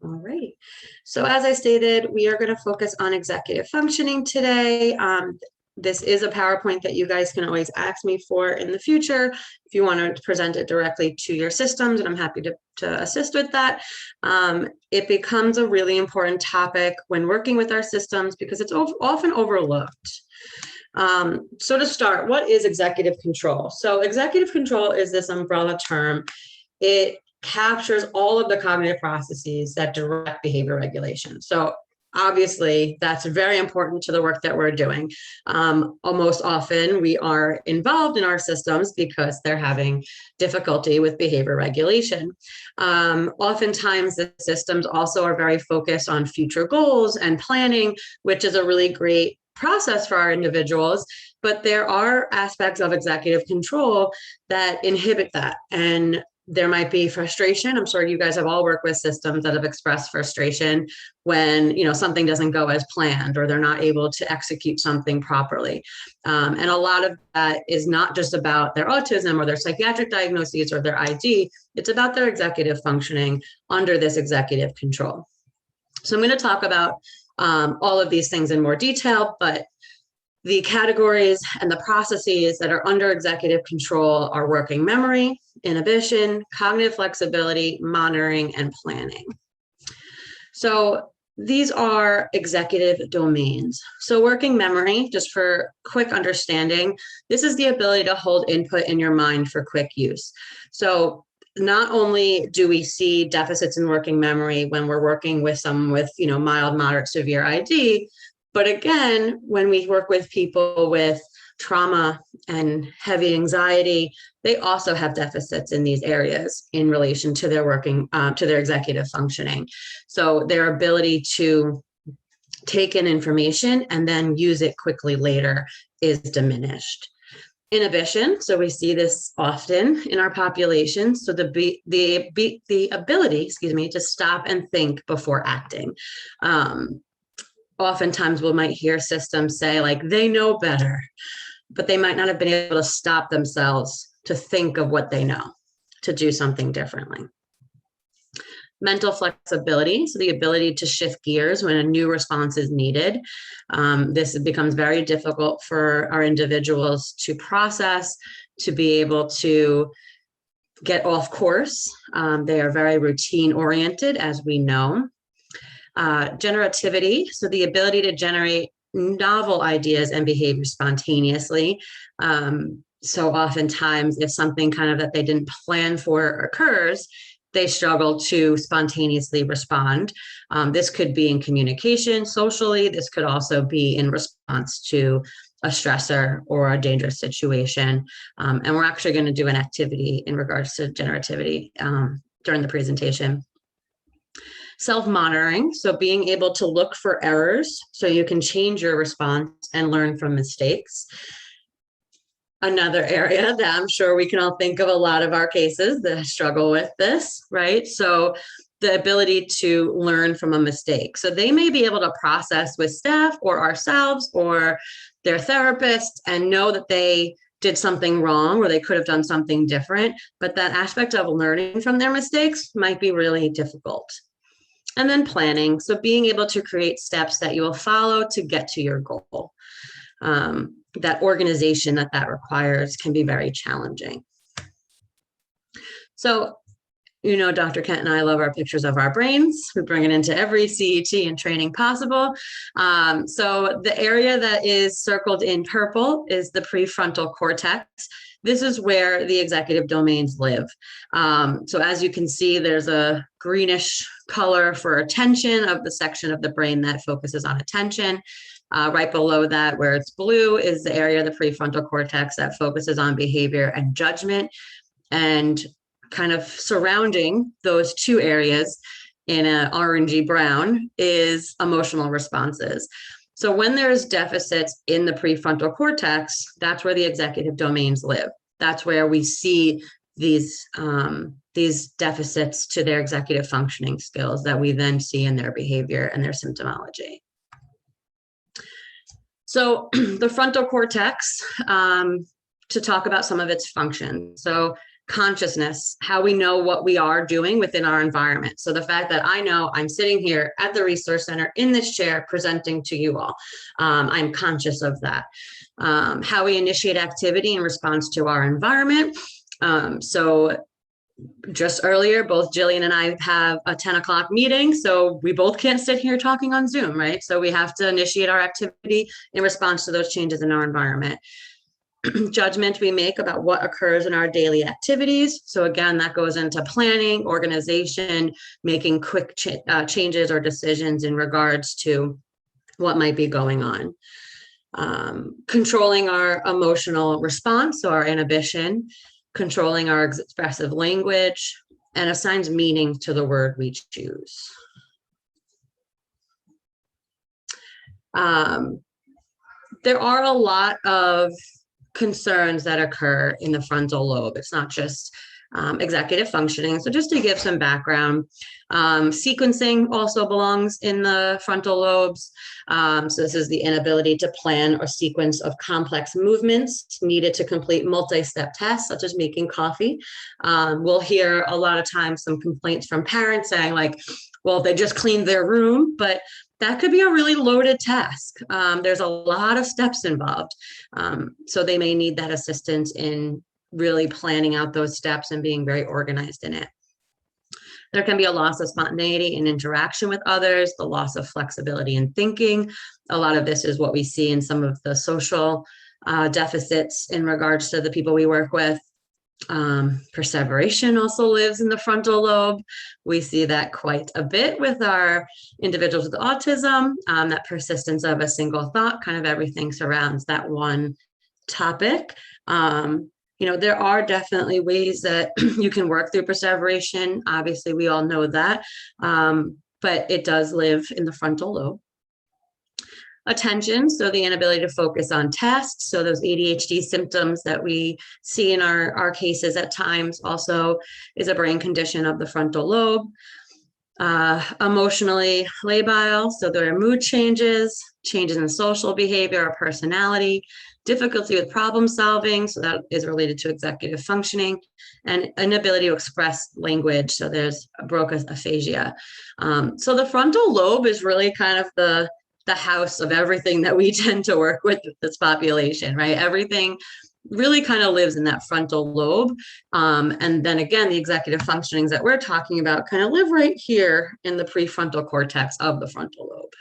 All right. So as I stated, we are going to focus on executive functioning today. This is a PowerPoint that you guys can always ask me for in the future if you want to present it directly to your systems, and I'm happy to assist with that. It becomes a really important topic when working with our systems because it's often overlooked. So to start, what is executive control? So executive control is this umbrella term. It captures all of the cognitive processes that direct behavior regulation. So obviously, that's very important to the work that we're doing. Almost often, we are involved in our systems because they're having difficulty with behavior regulation. Oftentimes, the systems also are very focused on future goals and planning, which is a really great process for our individuals, but there are aspects of executive control that inhibit that. And there might be frustration. I'm sure you guys have all worked with systems that have expressed frustration when, something doesn't go as planned or they're not able to execute something properly. And a lot of that is not just about their autism or their psychiatric diagnoses or their ID. It's about their executive functioning under this executive control. So I'm going to talk about all of these things in more detail, but the categories and the processes that are under executive control are working memory, inhibition, cognitive flexibility, monitoring, and planning. So these are executive domains. So working memory, just for quick understanding, this is the ability to hold input in your mind for quick use. So not only do we see deficits in working memory when we're working with someone with, mild, moderate, severe ID, but again, when we work with people with trauma and heavy anxiety, they also have deficits in these areas in relation to their to their executive functioning. So their ability to take in information and then use it quickly later is diminished. Inhibition, so we see this often in our population. So the ability, to stop and think before acting. Oftentimes we might hear systems say like they know better, but they might not have been able to stop themselves to think of what they know, to do something differently. Mental flexibility, so the ability to shift gears when a new response is needed. This becomes very difficult for our individuals to process, to be able to get off course. They are very routine oriented, as we know. Generativity, so the ability to generate novel ideas and behavior spontaneously. So oftentimes, if something that they didn't plan for occurs, they struggle to spontaneously respond. This could be in communication, socially. This could also be in response to a stressor or a dangerous situation. And we're actually going to do an activity in regards to generativity during the presentation. Self-monitoring, so being able to look for errors so you can change your response and learn from mistakes. Another area that I'm sure we can all think of a lot of our cases that struggle with this, right? So the ability to learn from a mistake. So they may be able to process with staff or ourselves or their therapist and know that they did something wrong or they could have done something different, but that aspect of learning from their mistakes might be really difficult. And then planning, so being able to create steps that you will follow to get to your goal. That organization that requires can be very challenging. So, Dr. Kent and I love our pictures of our brains. We bring it into every CET and training possible. So the area that is circled in purple is the prefrontal cortex. This is where the executive domains live. So as you can see, there's a greenish color for attention of the section of the brain that focuses on attention. Right below that, where it's blue, is the area of the prefrontal cortex that focuses on behavior and judgment. And kind of surrounding those two areas in an orangey brown is emotional responses. So when there's deficits in the prefrontal cortex, that's where the executive domains live. That's where we see these deficits to their executive functioning skills that we then see in their behavior and their symptomology. So the frontal cortex, to talk about some of its functions. So consciousness, how we know what we are doing within our environment. So the fact that I know I'm sitting here at the resource center in this chair presenting to you all, I'm conscious of that. How we initiate activity in response to our environment. So just earlier, both Jillian and I have a 10 o'clock meeting, so we both can't sit here talking on Zoom, right? So we have to initiate our activity in response to those changes in our environment. Judgment we make about what occurs in our daily activities. So again, that goes into planning, organization, making quick changes or decisions in regards to what might be going on. Controlling our emotional response, so our inhibition, controlling our expressive language, and assigns meaning to the word we choose. There are a lot of concerns that occur in the frontal lobe. It's not just executive functioning. So just to give some background, sequencing also belongs in the frontal lobes. So this is the inability to plan or sequence of complex movements needed to complete multi-step tasks, such as making coffee. We'll hear a lot of times some complaints from parents saying like, well, they just cleaned their room, but that could be a really loaded task. There's a lot of steps involved. So they may need that assistance in really planning out those steps and being very organized in it. There can be a loss of spontaneity in interaction with others, the loss of flexibility in thinking. A lot of this is what we see in some of the social deficits in regards to the people we work with. Perseveration also lives in the frontal lobe. We see that quite a bit with our individuals with autism, that persistence of a single thought, kind of everything surrounds that one topic. There are definitely ways that you can work through perseveration. Obviously, we all know that, but it does live in the frontal lobe. Attention, so the inability to focus on tasks. So those ADHD symptoms that we see in our cases at times also is a brain condition of the frontal lobe. Emotionally labile, so there are mood changes in social behavior or personality, difficulty with problem solving, so that is related to executive functioning, and inability to express language, so there's Broca's aphasia. So the frontal lobe is really kind of the house of everything that we tend to work with this population, right? Everything really kind of lives in that frontal lobe. And then again, the executive functionings that we're talking about kind of live right here in the prefrontal cortex of the frontal lobe.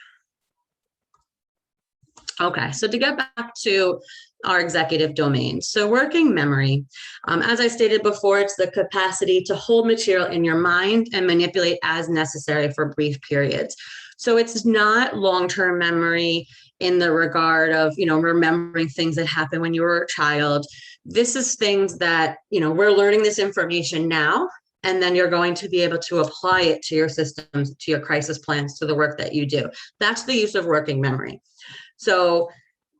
Okay, so to get back to our executive domain. So working memory, as I stated before, it's the capacity to hold material in your mind and manipulate as necessary for brief periods. So it's not long-term memory in the regard of, remembering things that happened when you were a child. This is things that, we're learning this information now, and then you're going to be able to apply it to your systems, to your crisis plans, to the work that you do. That's the use of working memory. So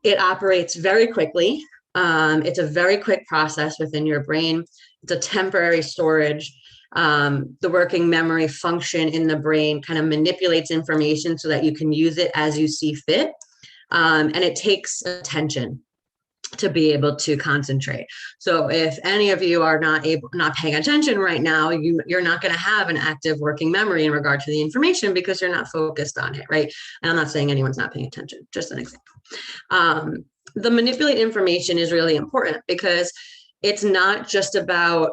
it operates very quickly. It's a very quick process within your brain. It's a temporary storage. The working memory function in the brain kind of manipulates information so that you can use it as you see fit. And it takes attention to be able to concentrate. So if any of you are not paying attention right now, you're not going to have an active working memory in regard to the information because you're not focused on it, right? And I'm not saying anyone's not paying attention, just an example. The manipulate information is really important because it's not just about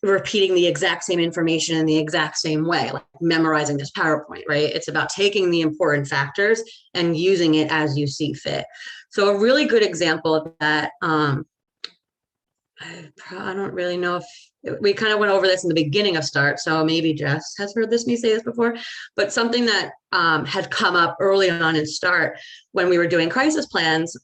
repeating the exact same information in the exact same way, like memorizing this PowerPoint, right? It's about taking the important factors and using it as you see fit. So a really good example of that, I don't really know if we kind of went over this in the beginning of START, so maybe Jess has heard me say this before, but something that had come up early on in START when we were doing crisis plans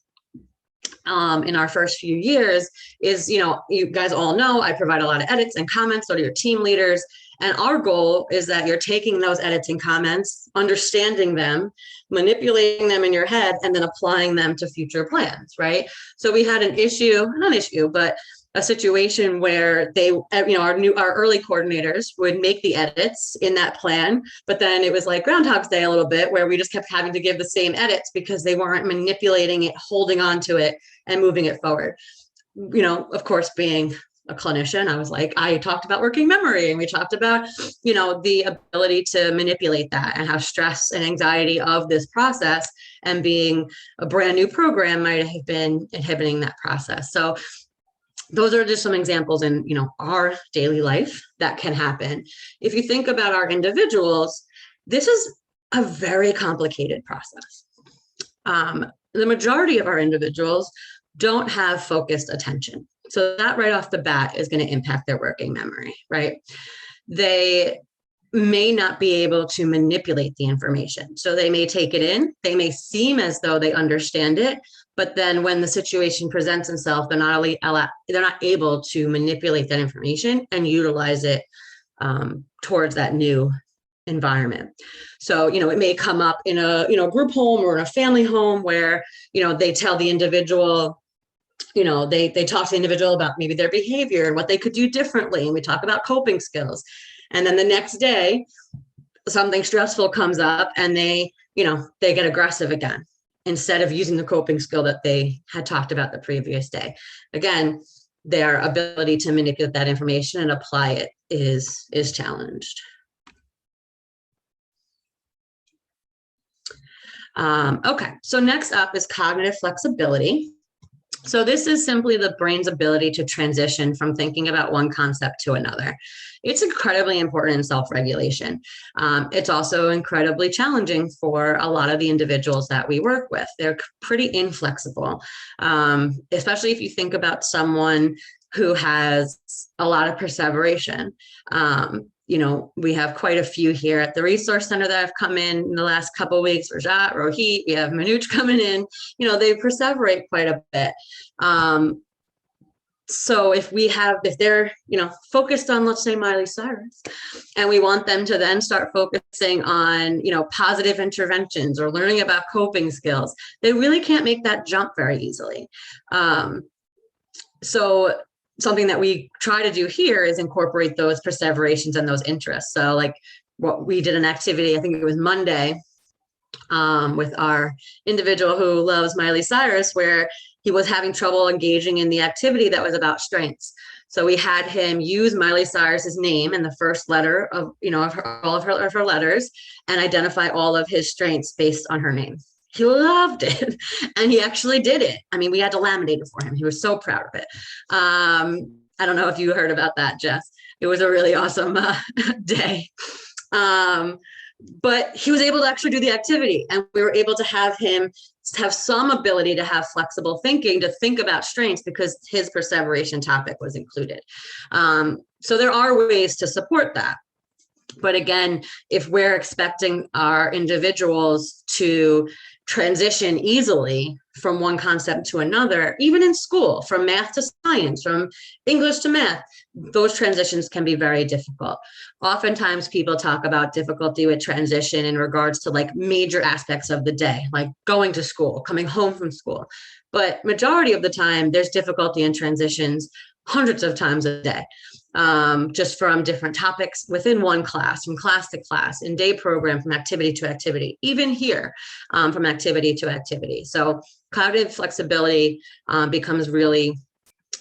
in our first few years is, you guys all know I provide a lot of edits and comments to your team leaders. And our goal is that you're taking those edits and comments, understanding them, manipulating them in your head, and then applying them to future plans, right? So we had a situation where they, our early coordinators would make the edits in that plan, but then it was like Groundhog's Day a little bit where we just kept having to give the same edits because they weren't manipulating it, holding on to it, and moving it forward. Of course, being a clinician, I talked about working memory, and we talked about, the ability to manipulate that, and how stress and anxiety of this process and being a brand new program might have been inhibiting that process. So those are just some examples in, our daily life that can happen. If you think about our individuals, this is a very complicated process. The majority of our individuals don't have focused attention. So that right off the bat is going to impact their working memory, right? They may not be able to manipulate the information. So they may take it in, they may seem as though they understand it, but then when the situation presents itself, they're not able to manipulate that information and utilize it towards that new environment. So, it may come up in a, group home or in a family home where, they tell the individual, they talk to the individual about maybe their behavior and what they could do differently. And we talk about coping skills. And then the next day, something stressful comes up and they get aggressive again, instead of using the coping skill that they had talked about the previous day. Again, their ability to manipulate that information and apply it is challenged. Okay, so next up is cognitive flexibility. So this is simply the brain's ability to transition from thinking about one concept to another. It's incredibly important in self-regulation. It's also incredibly challenging for a lot of the individuals that we work with. They're pretty inflexible, especially if you think about someone who has a lot of perseveration. We have quite a few here at the Resource Center that have come in the last couple of weeks. Rajat, Rohit, we have Manoj coming in. They perseverate quite a bit. So if they're, focused on, let's say, Miley Cyrus, and we want them to then start focusing on, positive interventions or learning about coping skills, they really can't make that jump very easily. So something that we try to do here is incorporate those perseverations and those interests. So like what we did an activity, I think it was Monday, with our individual who loves Miley Cyrus, where he was having trouble engaging in the activity that was about strengths. So we had him use Miley Cyrus's name and the first letter of, all of her letters, and identify all of his strengths based on her name. He loved it. And he actually did it. I mean, we had to laminate it for him. He was so proud of it. I don't know if you heard about that, Jess. It was a really awesome day. But he was able to actually do the activity, and we were able to have him have some ability to have flexible thinking, to think about strengths, because his perseveration topic was included. So there are ways to support that. But again, if we're expecting our individuals to transition easily from one concept to another, even in school, from math to science, from English to math, those transitions can be very difficult. Oftentimes people talk about difficulty with transition in regards to like major aspects of the day, like going to school, coming home from school. But majority of the time, there's difficulty in transitions hundreds of times a day, just from different topics within one class, from class to class, in day program, from activity to activity, even here, from activity to activity. So cognitive flexibility becomes really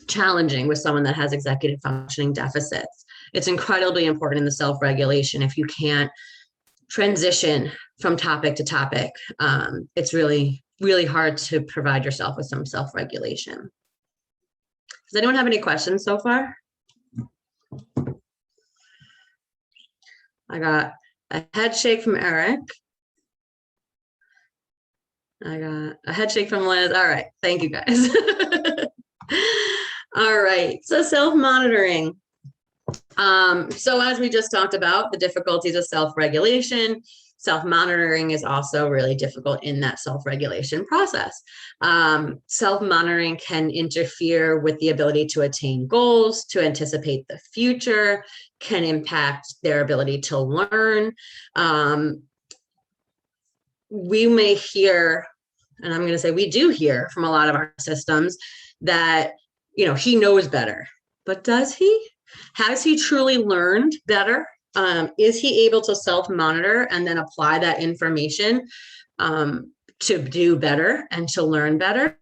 challenging with someone that has executive functioning deficits. It's incredibly important in the self-regulation. If you can't transition from topic to topic, it's really, really hard to provide yourself with some self-regulation. Does anyone have any questions so far? I got a head shake from Eric. I got a head shake from Liz. All right, thank you guys. All right, so self-monitoring. So as we just talked about, the difficulties of self-regulation, self-monitoring is also really difficult in that self-regulation process. Self-monitoring can interfere with the ability to attain goals, to anticipate the future, can impact their ability to learn. We may hear, and I'm going to say we do hear from a lot of our systems that, he knows better, but does he? Has he truly learned better? Is he able to self-monitor and then apply that information to do better and to learn better?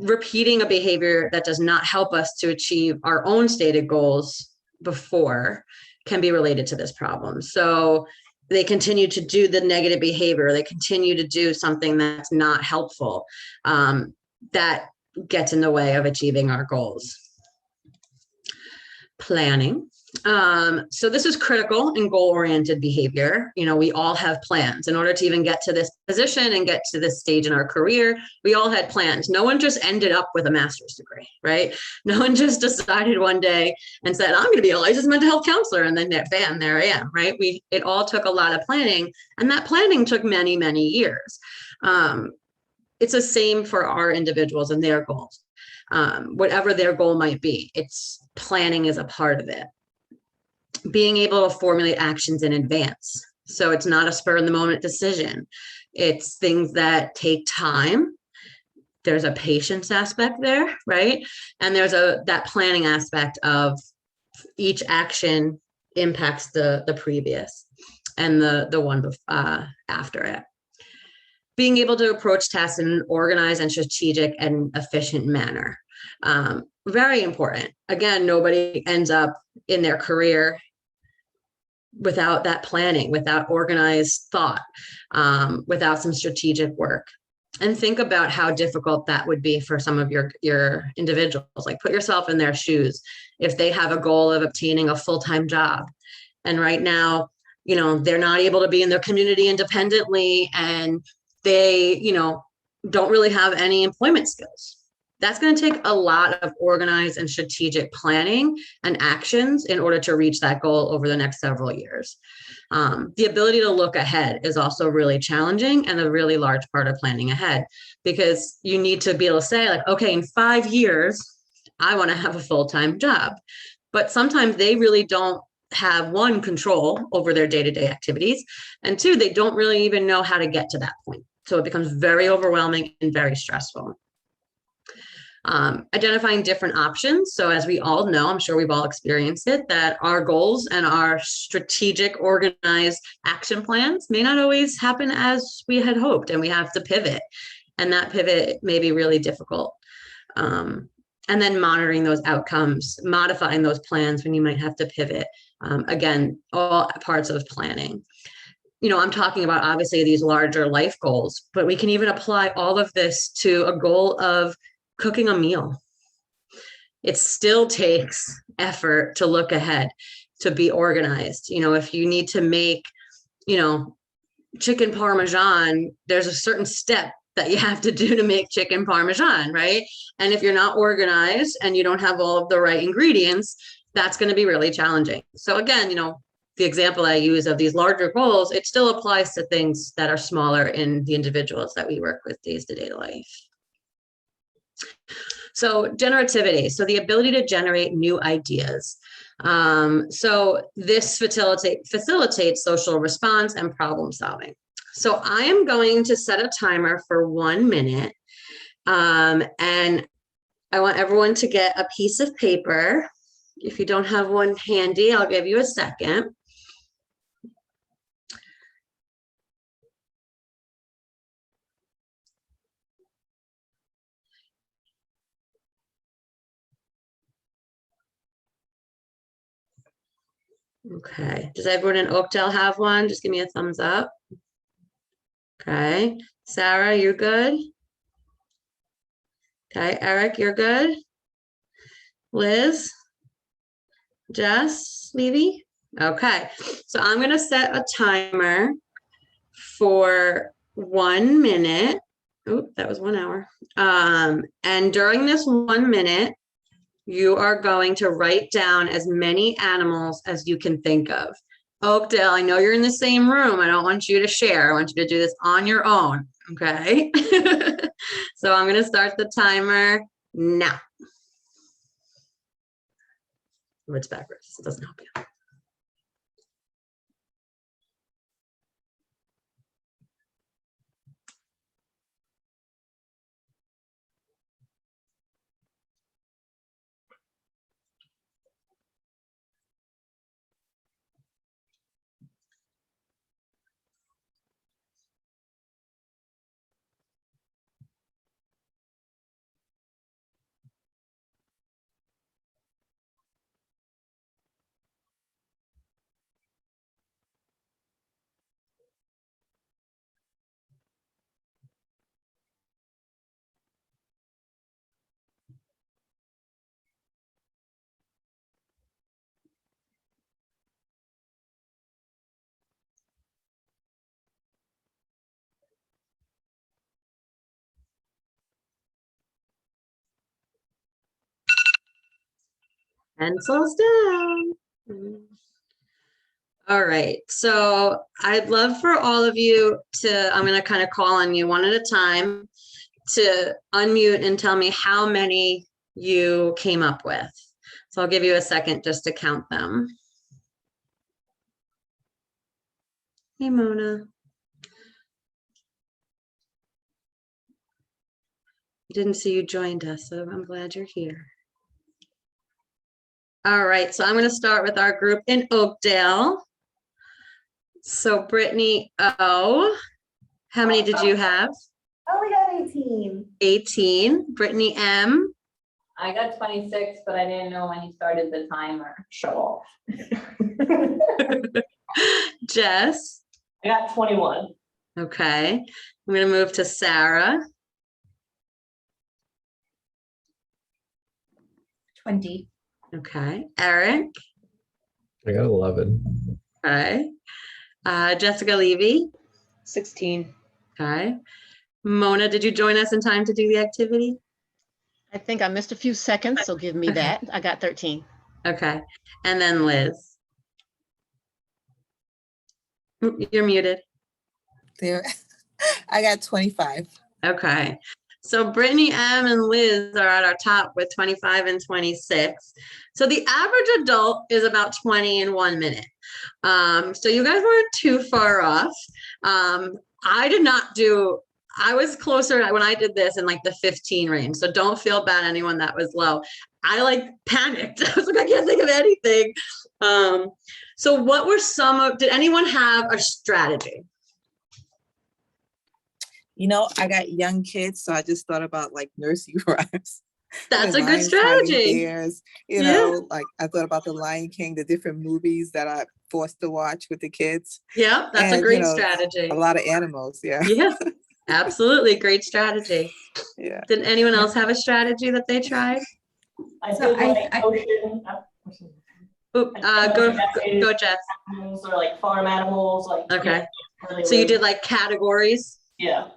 repeating a behavior that does not help us to achieve our own stated goals before can be related to this problem. So they continue to do the negative behavior, they continue to do something that's not helpful, that gets in the way of achieving our goals. Planning. So this is critical in goal-oriented behavior. You know, we all have plans. In order to even get to this position and get to this stage in our career, we all had plans. No one just ended up with a master's degree, right? No one just decided one day and said, I'm going to be a licensed mental health counselor, and then bam, there I am, right? It all took a lot of planning, and that planning took many, many years. It's the same for our individuals and their goals. Whatever their goal might be, it's planning is a part of it. Being able to formulate actions in advance. So it's not a spur in the moment decision. It's things that take time. There's a patience aspect there, right? And there's that planning aspect of each action impacts the previous and the one after it. Being able to approach tasks in an organized and strategic and efficient manner. Very important. Again, nobody ends up in their career without that planning, without organized thought, without some strategic work. And think about how difficult that would be for some of your individuals. Like, put yourself in their shoes. If they have a goal of obtaining a full-time job, and right now, you know, they're not able to be in their community independently, and they, you know, don't really have any employment skills. That's going to take a lot of organized and strategic planning and actions in order to reach that goal over the next several years. The ability to look ahead is also really challenging and a really large part of planning ahead, because you need to be able to say, like, okay, in 5 years, I want to have a full-time job. But sometimes they really don't have, one, control over their day-to-day activities, and two, they don't really even know how to get to that point. So it becomes very overwhelming and very stressful. Identifying different options. So as we all know, I'm sure we've all experienced it, that our goals and our strategic, organized action plans may not always happen as we had hoped, and we have to pivot. And that pivot may be really difficult. And then monitoring those outcomes, modifying those plans when you might have to pivot. Again, all parts of planning. You know, I'm talking about obviously these larger life goals, but we can even apply all of this to a goal of cooking a meal. It still takes effort to look ahead, to be organized. You know, if you need to make, you know, chicken Parmesan, there's a certain step that you have to do to make chicken Parmesan, right? And if you're not organized and you don't have all of the right ingredients, that's going to be really challenging. So again, you know, the example I use of these larger goals, it still applies to things that are smaller in the individuals that we work with day-to-day life. So generativity, so the ability to generate new ideas. So this facilitates social response and problem solving. So I am going to set a timer for 1 minute. And I want everyone to get a piece of paper. If you don't have one handy, I'll give you a second. Okay, does everyone in Oakdale have one? Just give me a thumbs up. Okay, Sarah, you're good? Okay, Eric, you're good? Liz? Jess, maybe? Okay, so I'm going to set a timer for 1 minute. Oh, that was 1 hour. And during this 1 minute, you are going to write down as many animals as you can think of. Oakdale, I know you're in the same room. I don't want you to share. I want you to do this on your own, okay? So I'm going to start the timer now. It's backwards. It doesn't help you. Pencils down. All right, so I'd love for all of you to, I'm going to kind of call on you one at a time to unmute and tell me how many you came up with. So I'll give you a second just to count them. Hey, Mona. Didn't see you joined us, so I'm glad you're here. All right, so I'm going to start with our group in Oakdale. So Brittany O, how many did you have? I only got 18. 18. Brittany M. I got 26, but I didn't know when you started the timer. Show off. Jess. I got 21. Okay. I'm going to move to Sarah. 20. Okay. Eric. I got 11. Okay. Jessica Levy. 16. Okay. Mona, did you join us in time to do the activity? I think I missed a few seconds, so give me that. I got 13. Okay. And then Liz. You're muted. There, I got 25. Okay. So Brittany M and Liz are at our top with 25 and 26. So the average adult is about 20 in 1 minute. So you guys weren't too far off. I was closer when I did this in like the 15 range. So don't feel bad, anyone that was low. I like panicked. I was like, I can't think of anything. So what were did anyone have a strategy? You know, I got young kids, so I just thought about like nursery rhymes. That's a good Lions, strategy. Bears, you know, like I thought about the Lion King, the different movies that I forced to watch with the kids. Yeah, that's a great strategy. A lot of animals, yeah. Yeah, absolutely. Great strategy. Yeah. Did anyone else have a strategy that they tried? I did like ocean. Go, Jess. Animals or like farm animals. Like Okay. Really So you did like categories? Yeah.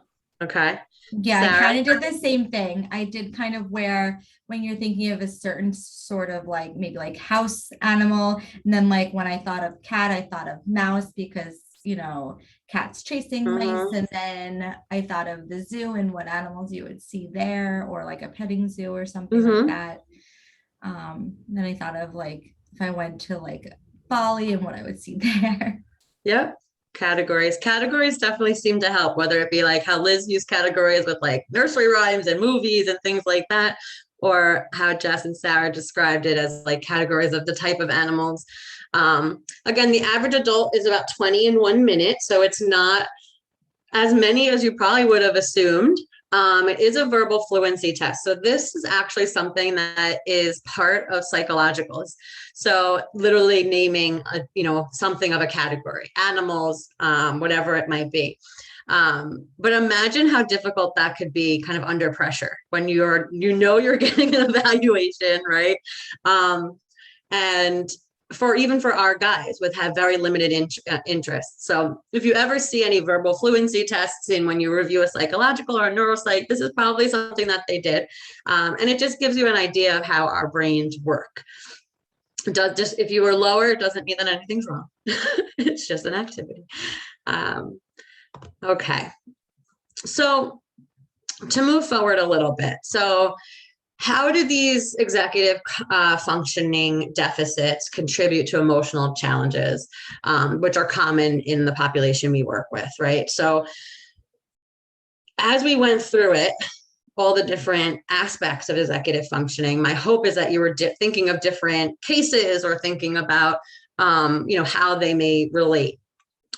Okay. Yeah, Sarah? I kind of did the same thing. I did kind of where when you're thinking of a certain sort of like maybe like house animal, and then like when I thought of cat, I thought of mouse because, you know, cats chasing mice. And then I thought of the zoo and what animals you would see there, or like a petting zoo or something like that. Then I thought of like if I went to like Bali and what I would see there. Yep. Categories definitely seem to help, whether it be like how Liz used categories with like nursery rhymes and movies and things like that, or how Jess and Sarah described it as like categories of the type of animals. Again, the average adult is about 20 in 1 minute, so it's not as many as you probably would have assumed. It is a verbal fluency test. So this is actually something that is part of psychologicals. So literally naming, something of a category, animals, whatever it might be. But imagine how difficult that could be kind of under pressure when you're getting an evaluation, right? And even for our guys have very limited interest. So if you ever see any verbal fluency tests in when you review a psychological or a neuropsych, this is probably something that they did. And it just gives you an idea of how our brains work. If you were lower, it doesn't mean that anything's wrong. It's just an activity. Okay. So to move forward a little bit. So how do these executive functioning deficits contribute to emotional challenges, which are common in the population we work with, right? So as we went through it, all the different aspects of executive functioning, my hope is that you were thinking of different cases or thinking about, how they may relate.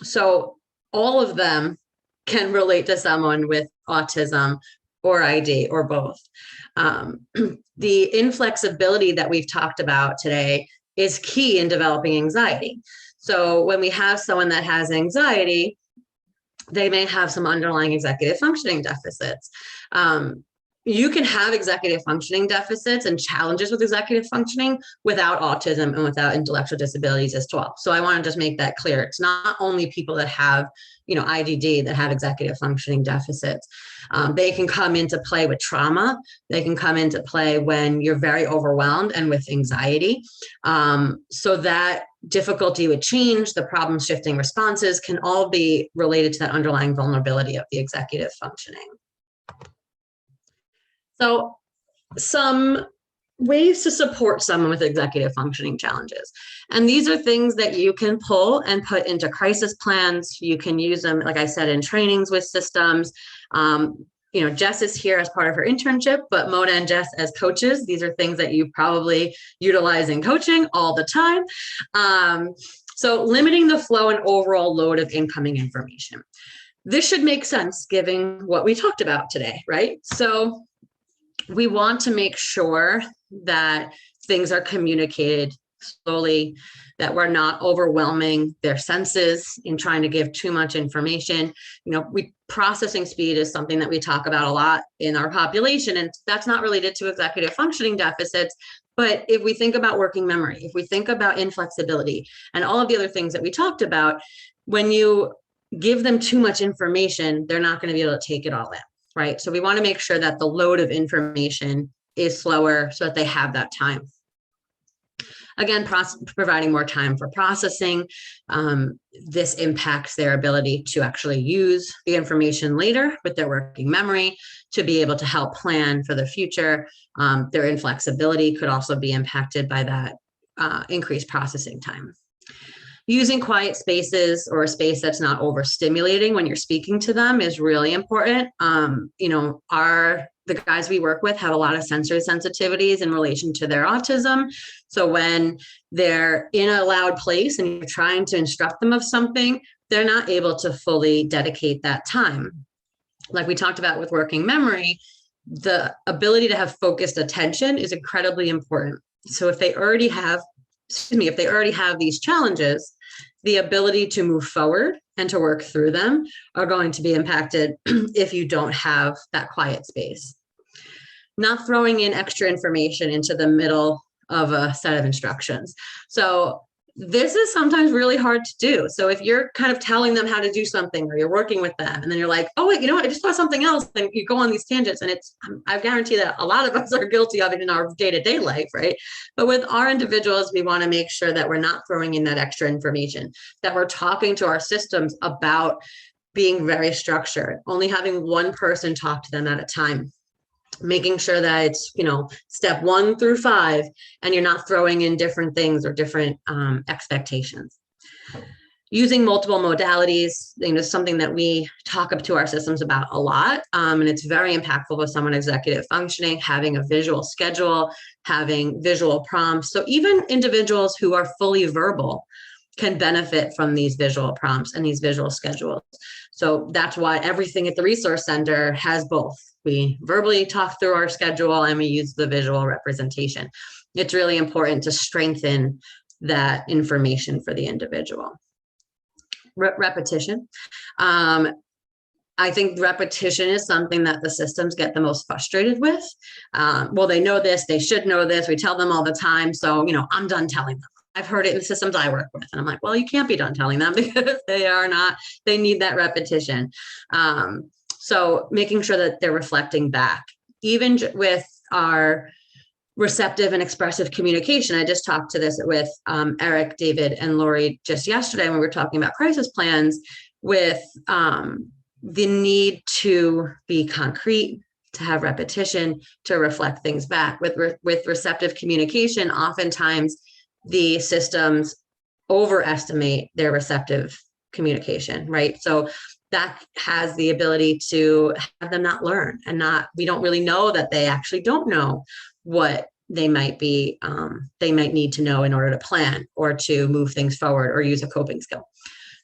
So all of them can relate to someone with autism or ID or both. The inflexibility that we've talked about today is key in developing anxiety. So when we have someone that has anxiety, they may have some underlying executive functioning deficits. you can have executive functioning deficits and challenges with executive functioning without autism and without intellectual disabilities as well. So I want to just make that clear. It's not only people that have, IDD that have executive functioning deficits. They can come into play with trauma. They can come into play when you're very overwhelmed and with anxiety. So that difficulty with change, the problem shifting responses can all be related to that underlying vulnerability of the executive functioning. So some ways to support someone with executive functioning challenges. And these are things that you can pull and put into crisis plans. You can use them, like I said, in trainings with systems. Jess is here as part of her internship, but Mona and Jess as coaches, these are things that you probably utilize in coaching all the time. So limiting the flow and overall load of incoming information. This should make sense given what we talked about today, right? So we want to make sure that things are communicated slowly, that we're not overwhelming their senses in trying to give too much information. Processing speed is something that we talk about a lot in our population, and that's not related to executive functioning deficits. But if we think about working memory, if we think about inflexibility and all of the other things that we talked about, when you give them too much information, they're not going to be able to take it all in. Right. So we want to make sure that the load of information is slower so that they have that time. Again, providing more time for processing. This impacts their ability to actually use the information later with their working memory to be able to help plan for the future. Their inflexibility could also be impacted by that increased processing time. Using quiet spaces or a space that's not overstimulating when you're speaking to them is really important. The guys we work with have a lot of sensory sensitivities in relation to their autism. So when they're in a loud place and you're trying to instruct them of something, they're not able to fully dedicate that time. Like we talked about with working memory, the ability to have focused attention is incredibly important. So if they already have these challenges, the ability to move forward and to work through them are going to be impacted if you don't have that quiet space. Not throwing in extra information into the middle of a set of instructions. So this is sometimes really hard to do. So if you're kind of telling them how to do something or you're working with them and then you're like, oh, wait, I just thought something else. And you go on these tangents, and I guarantee that a lot of us are guilty of it in our day-to-day life, right? But with our individuals, we want to make sure that we're not throwing in that extra information, that we're talking to our systems about being very structured, only having one person talk to them at a time. Making sure that it's, step 1 through 5, and you're not throwing in different things or different expectations. Using multiple modalities, something that we talk up to our systems about a lot. And it's very impactful with someone executive functioning, having a visual schedule, having visual prompts. So even individuals who are fully verbal can benefit from these visual prompts and these visual schedules. So that's why everything at the Resource Center has both. We verbally talk through our schedule and we use the visual representation. It's really important to strengthen that information for the individual. Repetition. I think repetition is something that the systems get the most frustrated with. Well, they know this, they should know this. We tell them all the time. So, I'm done telling them. I've heard it in the systems I work with. And I'm like, well, you can't be done telling them because they need that repetition. So making sure that they're reflecting back, even with our receptive and expressive communication. I just talked to this with Eric, David, and Lori just yesterday when we were talking about crisis plans, with the need to be concrete, to have repetition, to reflect things back. With receptive communication, oftentimes the systems overestimate their receptive communication, right? So that has the ability to have them not learn and we don't really know that they actually don't know what they might need to know in order to plan or to move things forward or use a coping skill.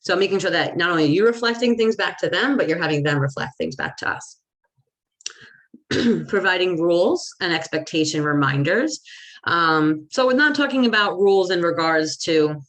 So making sure that not only are you reflecting things back to them, but you're having them reflect things back to us. Providing rules and expectation reminders. So we're not talking about rules in regards to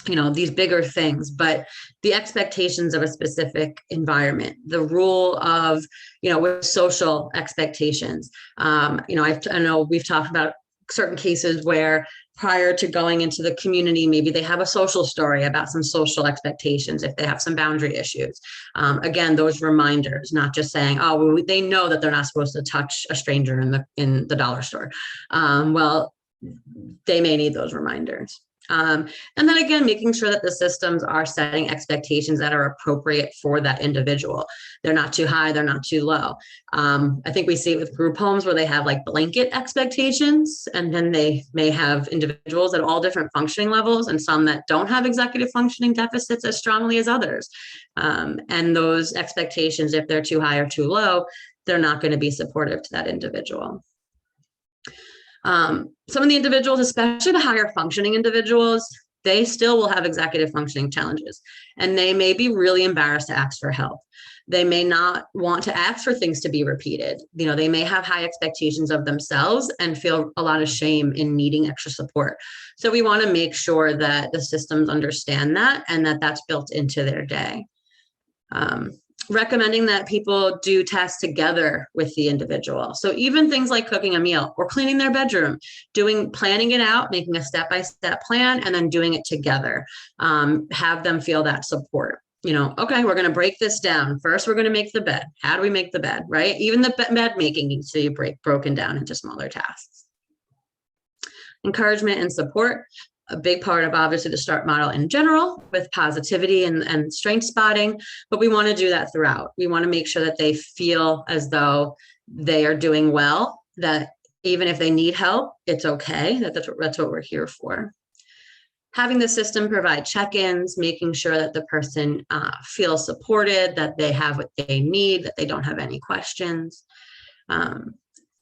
these bigger things, but the expectations of a specific environment, the rule of, with social expectations. I know we've talked about certain cases where prior to going into the community, maybe they have a social story about some social expectations if they have some boundary issues. Again, those reminders, not just saying, oh, well, they know that they're not supposed to touch a stranger in the dollar store. Well, they may need those reminders. And then again, making sure that the systems are setting expectations that are appropriate for that individual. They're not too high, they're not too low. I think we see it with group homes where they have like blanket expectations, and then they may have individuals at all different functioning levels and some that don't have executive functioning deficits as strongly as others. And those expectations, if they're too high or too low, they're not going to be supportive to that individual. Some of the individuals, especially the higher functioning individuals, they still will have executive functioning challenges, and they may be really embarrassed to ask for help. They may not want to ask for things to be repeated. They may have high expectations of themselves and feel a lot of shame in needing extra support. So we want to make sure that the systems understand that and that that's built into their day. Recommending that people do tasks together with the individual. So even things like cooking a meal or cleaning their bedroom, planning it out, making a step-by-step plan, and then doing it together. Have them feel that support. Okay, we're going to break this down. First, we're going to make the bed. How do we make the bed, right? Even the bed making needs to be broken down into smaller tasks. Encouragement and support. A big part of obviously the START model in general with positivity and strength spotting, but we want to do that throughout. We want to make sure that they feel as though they are doing well, that even if they need help, it's okay, that's what we're here for. Having the system provide check-ins, making sure that the person feels supported, that they have what they need, that they don't have any questions. And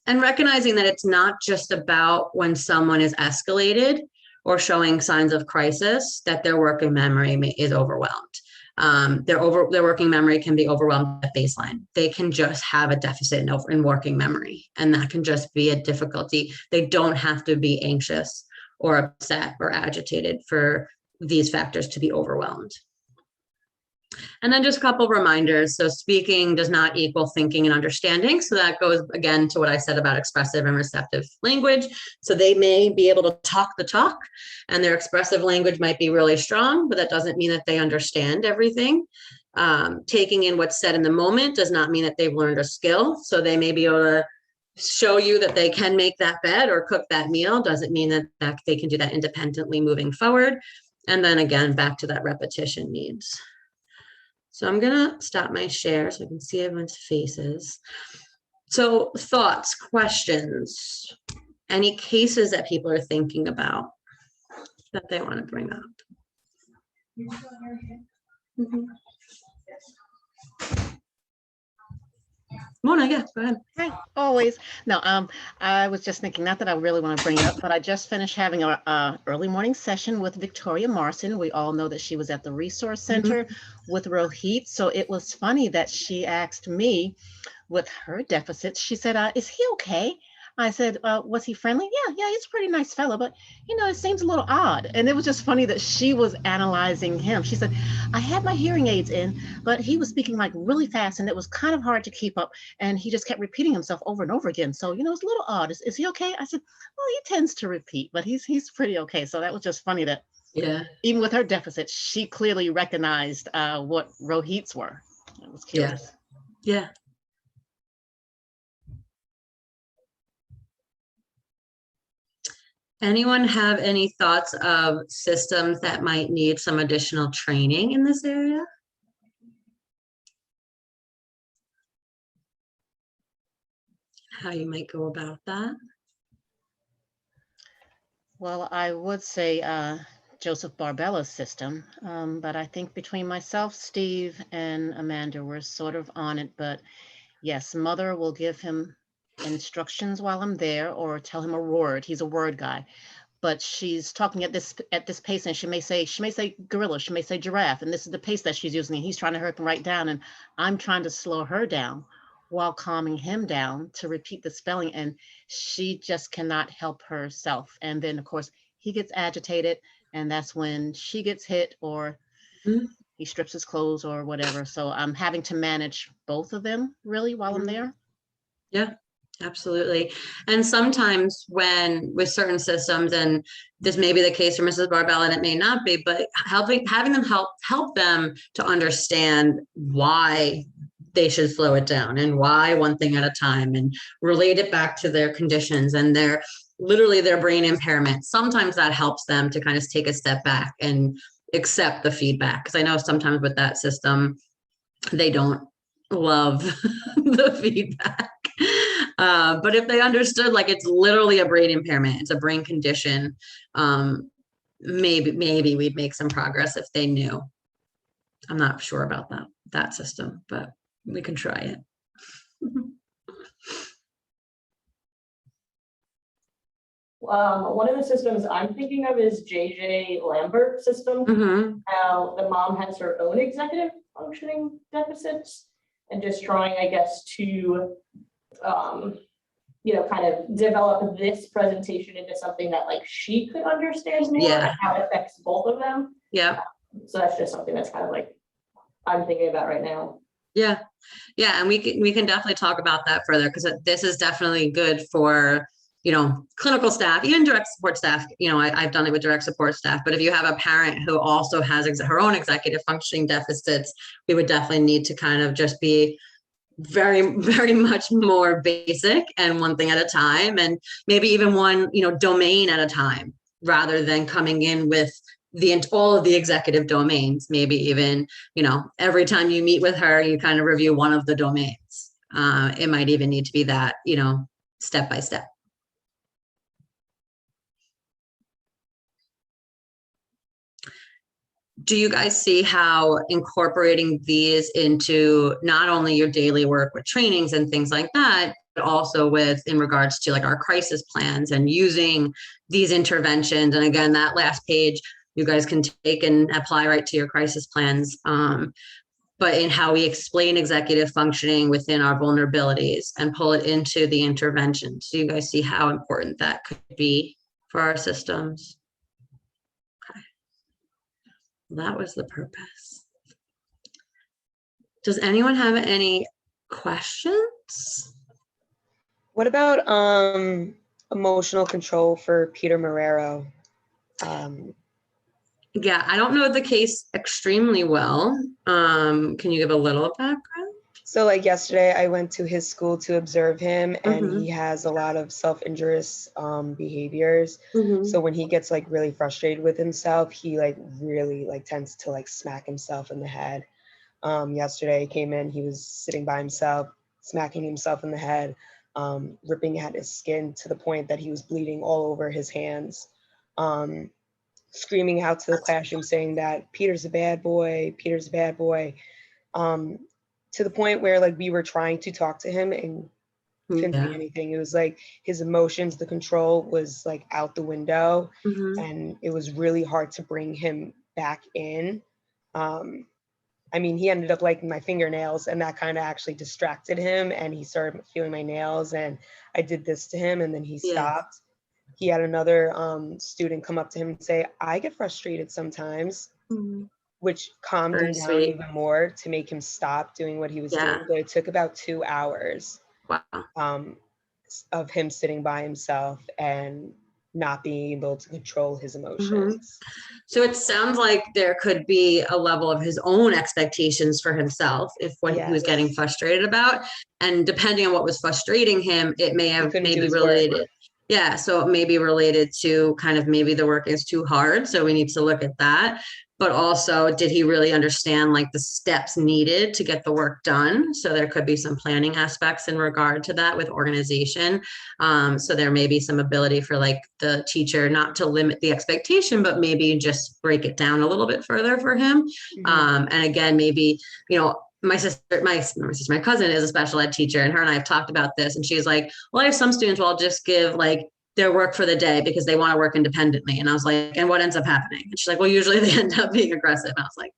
recognizing that it's not just about when someone is escalated or showing signs of crisis, that their working memory is overwhelmed. Their working memory can be overwhelmed at baseline. They can just have a deficit in working memory, and that can just be a difficulty. They don't have to be anxious or upset or agitated for these factors to be overwhelmed. And then just a couple reminders. So speaking does not equal thinking and understanding. So that goes again to what I said about expressive and receptive language. So they may be able to talk the talk, and their expressive language might be really strong, but that doesn't mean that they understand everything. Taking in what's said in the moment does not mean that they've learned a skill. So they may be able to show you that they can make that bed or cook that meal. Doesn't mean that they can do that independently moving forward. And then again, back to that repetition needs. So I'm going to stop my share so I can see everyone's faces. So thoughts, questions, any cases that people are thinking about that they want to bring up? Mm-hmm. Mona, yeah, go ahead. Hi, always. No, I was just thinking, not that I really want to bring it up, but I just finished having a early morning session with Victoria Marson. We all know that she was at the Resource Center with Rohit. So it was funny that she asked me with her deficits, she said, is he okay? I said, was he friendly? Yeah, he's a pretty nice fellow, but it seems a little odd. And it was just funny that she was analyzing him. She said, I had my hearing aids in, but he was speaking like really fast and it was kind of hard to keep up. And he just kept repeating himself over and over again. So, it's a little odd. Is he okay? I said, well, he tends to repeat, but he's pretty okay. So that was just funny that even with her deficits, she clearly recognized what Rohit's were. I was curious. Yeah. Anyone have any thoughts of systems that might need some additional training in this area? How you might go about that? Well, I would say Joseph Barbella's system, but I think between myself, Steve, and Amanda, we're sort of on it. But yes, Mother will give him instructions while I'm there or tell him a word. He's a word guy, but she's talking at this pace, and she may say gorilla, she may say giraffe, and this is the pace that she's using, and he's trying to hurry up and write down, and I'm trying to slow her down while calming him down to repeat the spelling, and she just cannot help herself. And then of course he gets agitated, and that's when she gets hit or Mhm. he strips his clothes or whatever. So I'm having to manage both of them really while I'm there. Yeah, absolutely. And sometimes when with certain systems, and this may be the case for Mrs. Barbell and it may not be, but having them help them to understand why they should slow it down and why one thing at a time, and relate it back to their conditions and their brain impairment. Sometimes that helps them to kind of take a step back and accept the feedback. Because I know sometimes with that system, they don't love the feedback. But if they understood, like, it's literally a brain impairment, it's a brain condition, maybe we'd make some progress if they knew. I'm not sure about that system, but we can try it. One of the systems I'm thinking of is JJ Lambert system. Mm-hmm. How the mom has her own executive functioning deficits and just trying, I guess, to, kind of develop this presentation into something that like she could understand more and how it affects both of them. Yeah. So that's just something that's kind of like I'm thinking about right now. Yeah. And we can definitely talk about that further, because this is definitely good for, clinical staff, even direct support staff. I've done it with direct support staff, but if you have a parent who also has her own executive functioning deficits, we would definitely need to kind of just be very, very much more basic and one thing at a time, and maybe even one, domain at a time, rather than coming in with all of the executive domains. Maybe even, every time you meet with her, you kind of review one of the domains. It might even need to be that, step by step. Do you guys see how incorporating these into not only your daily work with trainings and things like that, but also in regards to like our crisis plans and using these interventions? And again, that last page, you guys can take and apply right to your crisis plans. But in how we explain executive functioning within our vulnerabilities and pull it into the interventions. Do you guys see how important that could be for our systems? That was the purpose. Does anyone have any questions? What about emotional control for Peter Marrero? Yeah, I don't know the case extremely well. Can you give a little background? So like yesterday I went to his school to observe him, and he has a lot of self-injurious behaviors. So when he gets like really frustrated with himself, he like really like tends to like smack himself in the head. Yesterday he came in, he was sitting by himself, smacking himself in the head, ripping at his skin to the point that he was bleeding all over his hands, screaming out to the classroom saying that Peter's a bad boy, Peter's a bad boy. To the point where like we were trying to talk to him and couldn't be anything. It was like his emotions, the control was like out the window, and it was really hard to bring him back in. I mean, he ended up liking my fingernails, and that kind of actually distracted him, and he started feeling my nails, and I did this to him, and then he stopped. He had another student come up to him and say, I get frustrated sometimes. Which calmed him down even more to make him stop doing what he was doing. But it took about 2 hours of him sitting by himself and not being able to control his emotions. So it sounds like there could be a level of his own expectations for himself if what he was getting frustrated about. And depending on what was frustrating him, it may have maybe related. Work. Yeah, so it may be related to kind of maybe the work is too hard. So we need to look at that. But also, did he really understand like the steps needed to get the work done? So there could be some planning aspects in regard to that with organization. So there may be some ability for like the teacher not to limit the expectation, but maybe just break it down a little bit further for him. And again, maybe, my cousin is a special ed teacher, and her and I have talked about this, and she's like, well, I have some students who I'll just give like their work for the day because they want to work independently. And I was like, and what ends up happening? And she's like, well, usually they end up being aggressive. And I was like,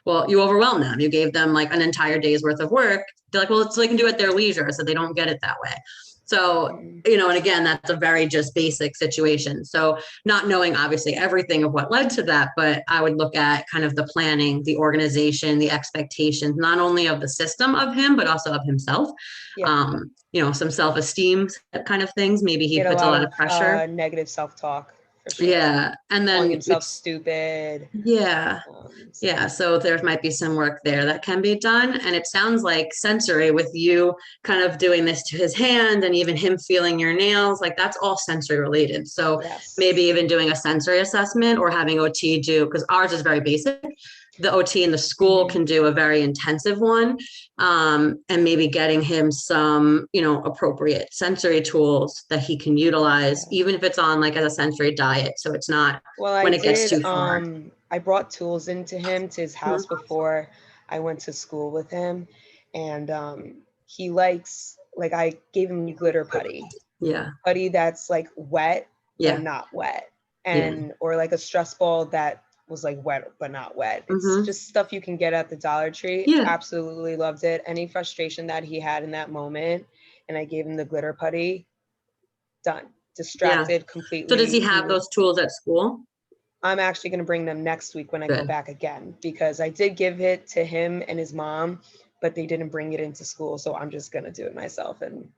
well, you overwhelm them. You gave them like an entire day's worth of work. They're like, well, it's so they can do it at their leisure. So they don't get it that way. So, you know, and again, that's a very just basic situation. So not knowing obviously everything of what led to that, but I would look at kind of the planning, the organization, the expectations, not only of the system of him, but also of himself. Yeah. You know, some self-esteem kind of things. Maybe he He had puts a lot of pressure. negative self-talk for sure. Yeah. And Calling then himself stupid. yeah. Yeah, so there might be some work there that can be done. And it sounds like sensory with you kind of doing this to his hand and even him feeling your nails, like that's all sensory related. So Yes. maybe even doing a sensory assessment or having OT do, because ours is very basic. The OT in the school can do a very intensive one, and maybe getting him some, you know, appropriate sensory tools that he can utilize, even if it's on like as a sensory diet. So it's not when it gets too far. I brought tools into his house before I went to school with him, and he likes, like, I gave him glitter putty. Yeah. Putty that's like wet but not wet, and or like a stress ball that was like wet but not wet. It's just stuff you can get at the Dollar Tree. Absolutely loved it. Any frustration that he had in that moment, and I gave him the glitter putty, done. Distracted completely. So does he have those tools at school? I'm actually going to bring them next week when I go back again, because I did give it to him and his mom, but they didn't bring it into school. So I'm just going to do it myself, and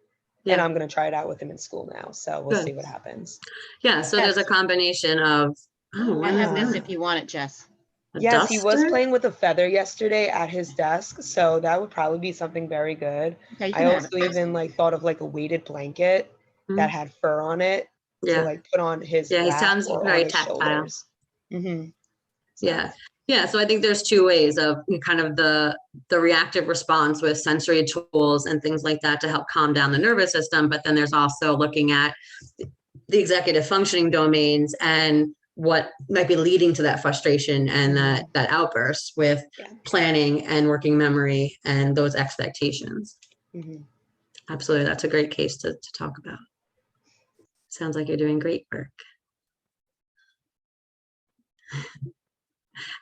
I'm going to try it out with him in school now. So we'll see what happens. Yeah. So there's a combination of, I have this if you want it, Jess. Yes, he was playing with a feather yesterday at his desk. So that would probably be something very good. I also even like thought of like a weighted blanket that had fur on it to like put on his he lap sounds or very on his tactile. shoulders. Yeah. So I think there's two ways of kind of the reactive response with sensory tools and things like that to help calm down the nervous system. But then there's also looking at the executive functioning domains and what might be leading to that frustration and that outburst with planning and working memory and those expectations. Absolutely. That's a great case to talk about. Sounds like you're doing great work.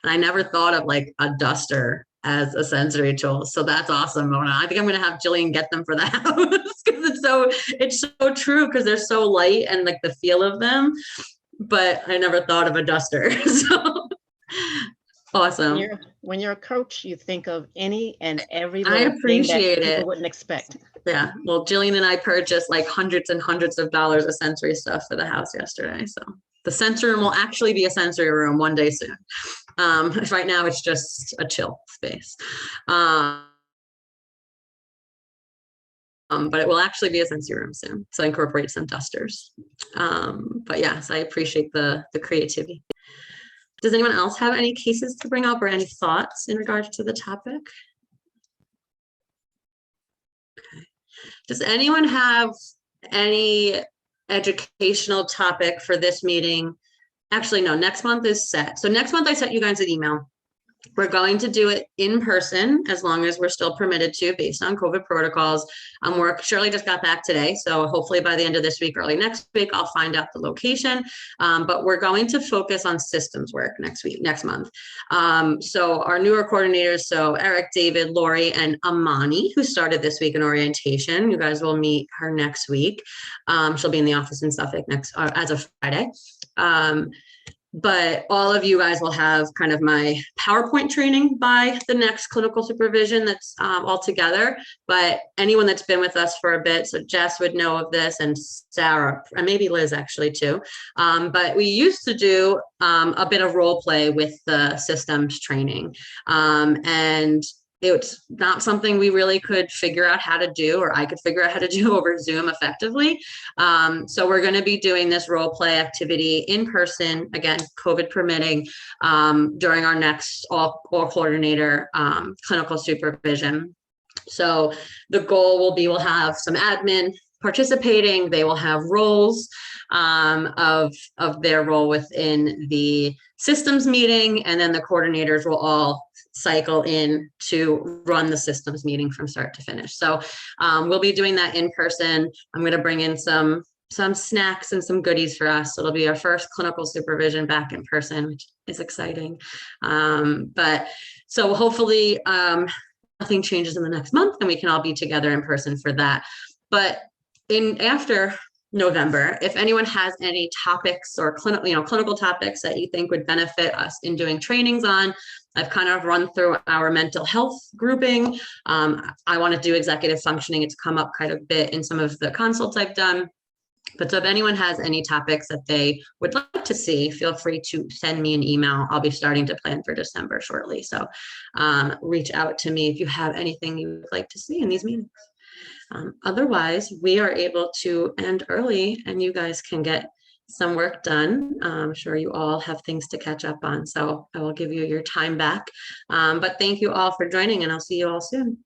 And I never thought of like a duster as a sensory tool. So that's awesome, Mona. I think I'm going to have Jillian get them for the house because it's so true, because they're so light and like the feel of them. But I never thought of a duster. So awesome. When you're a coach, you think of any and every I little appreciate thing that it. people wouldn't expect. Yeah. Well, Jillian and I purchased like hundreds and hundreds of dollars of sensory stuff for the house yesterday. So the sensory room will actually be a sensory room one day soon. Right now it's just a chill space. But it will actually be a sensory room soon. So I incorporate some dusters. But yes, I appreciate the creativity. Does anyone else have any cases to bring up or any thoughts in regards to the topic? Okay. Does anyone have any educational topic for this meeting? Actually, no, next month is set. So next month I sent you guys an email. We're going to do it in person as long as we're still permitted to based on COVID protocols. Shirley just got back today. So hopefully by the end of this week, early next week, I'll find out the location. But we're going to focus on systems work next month. So our newer coordinators, so Eric, David, Lori, and Amani, who started this week in orientation, you guys will meet her next week. She'll be in the office in Suffolk as of Friday. But all of you guys will have kind of my PowerPoint training by the next clinical supervision that's all together. But anyone that's been with us for a bit, so Jess would know of this, and Sarah, and maybe Liz actually too. But we used to do a bit of role play with the systems training. And it's not something we really could figure out how to do, or I could figure out how to do over Zoom effectively. So we're going to be doing this role play activity in person, again, COVID permitting, during our next all coordinator clinical supervision. So the goal will be, we'll have some admin participating. They will have roles of their role within the systems meeting, and then the coordinators will all cycle in to run the systems meeting from start to finish. So we'll be doing that in person. I'm going to bring in some snacks and some goodies for us. So it'll be our first clinical supervision back in person, which is exciting. But so hopefully nothing changes in the next month and we can all be together in person for that. But after November, if anyone has any topics or clinical topics that you think would benefit us in doing trainings on, I've kind of run through our mental health grouping. I want to do executive functioning. It's come up quite a bit in some of the consults I've done. But so if anyone has any topics that they would like to see, feel free to send me an email. I'll be starting to plan for December shortly. So reach out to me if you have anything you would like to see in these meetings. Otherwise, we are able to end early and you guys can get some work done. I'm sure you all have things to catch up on. So I will give you your time back. But thank you all for joining and I'll see you all soon.